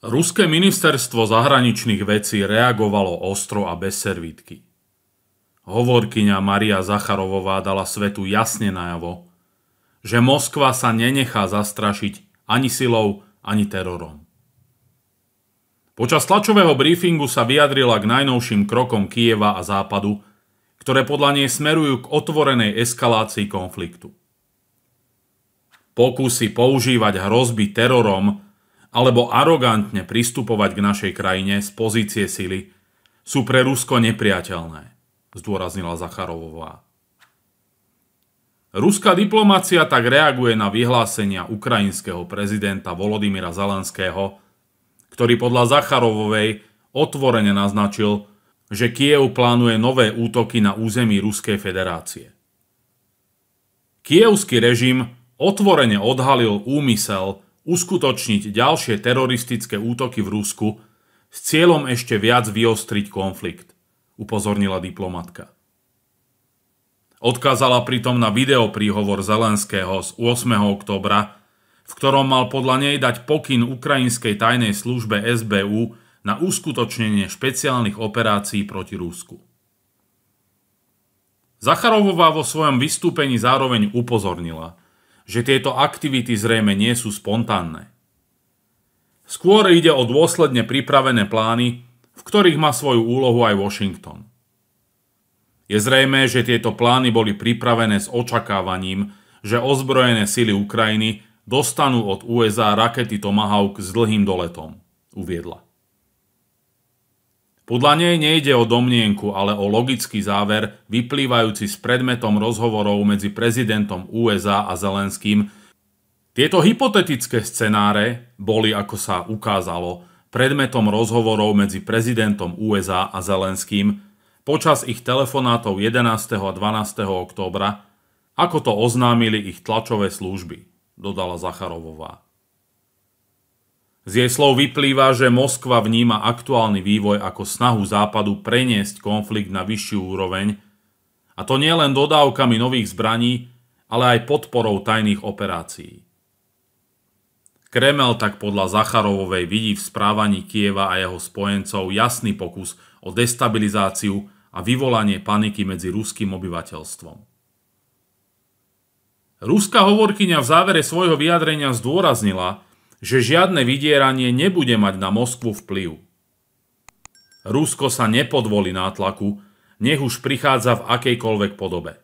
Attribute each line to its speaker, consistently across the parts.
Speaker 1: Ruské ministerstvo zahraničných vecí reagovalo ostro a bez servítky. Hovorkyňa Maria Zacharovová dala svetu jasne najavo, že Moskva sa nenechá zastrašiť ani silou, ani terorom. Počas tlačového briefingu sa vyjadrila k najnovším krokom Kyjeva a Západu, ktoré podľa nej smerujú k otvorenej eskalácii konfliktu. Pokusy používať hrozby terorom alebo arogantne pristupovať k našej krajine z pozície sily sú pre Rusko nepriateľné, zdôraznila Zacharovová. Ruská diplomacia tak reaguje na vyhlásenia ukrajinského prezidenta Volodymyra Zelenského, ktorý podľa Zacharovovej otvorene naznačil, že Kyjev plánuje nové útoky na území Ruskej federácie. Kyjevský režim otvorene odhalil úmysel uskutočniť ďalšie teroristické útoky v Rusku s cieľom ešte viac vyostriť konflikt, upozornila diplomatka. Odkázala pritom na videopríhovor Zelenského z 8. októbra, v ktorom mal podľa nej dať pokyn ukrajinskej tajnej službe SBU na uskutočnenie špeciálnych operácií proti Rusku. Zacharovová vo svojom vystúpení zároveň upozornila, že tieto aktivity zrejme nie sú spontánne. Skôr ide o dôsledne pripravené plány, v ktorých má svoju úlohu aj Washington. Je zrejmé, že tieto plány boli pripravené s očakávaním, že ozbrojené sily Ukrajiny dostanú od USA rakety Tomahawk s dlhým doletom, uviedla. Podľa nej nejde o domnienku, ale o logický záver vyplývajúci s predmetom rozhovorov medzi prezidentom USA a Zelenským. Tieto hypotetické scenáre boli, ako sa ukázalo, predmetom rozhovorov medzi prezidentom USA a Zelenským počas ich telefonátov 11. a 12. októbra, ako to oznámili ich tlačové služby, dodala Zacharovová. Z jej slov vyplýva, že Moskva vníma aktuálny vývoj ako snahu Západu preniesť konflikt na vyššiu úroveň, a to nielen dodávkami nových zbraní, ale aj podporou tajných operácií. Kremel tak podľa Zacharovovej vidí v správaní Kyjeva a jeho spojencov jasný pokus o destabilizáciu a vyvolanie paniky medzi ruským obyvateľstvom. Ruská hovorkyňa v závere svojho vyjadrenia zdôraznila, že žiadne vydieranie nebude mať na Moskvu vplyv. Rusko sa nepodvolí nátlaku, nech už prichádza v akejkoľvek podobe.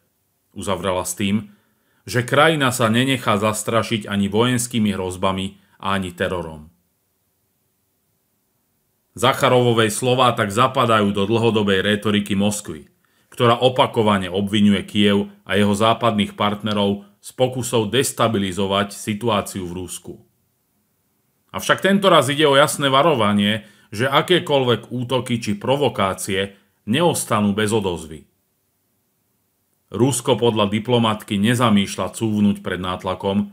Speaker 1: Uzavrela s tým, že krajina sa nenechá zastrašiť ani vojenskými hrozbami, ani terorom. Zacharovovej slová tak zapadajú do dlhodobej rétoriky Moskvy, ktorá opakovane obviňuje Kyjev a jeho západných partnerov z pokusov destabilizovať situáciu v Rusku. Avšak tento raz ide o jasné varovanie, že akékoľvek útoky či provokácie neostanú bez odozvy. Rusko podľa diplomatky nezamýšľa cúvnuť pred nátlakom,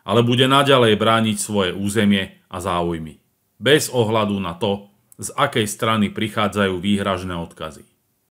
Speaker 1: ale bude naďalej brániť svoje územie a záujmy, bez ohľadu na to, z akej strany prichádzajú výhražné odkazy.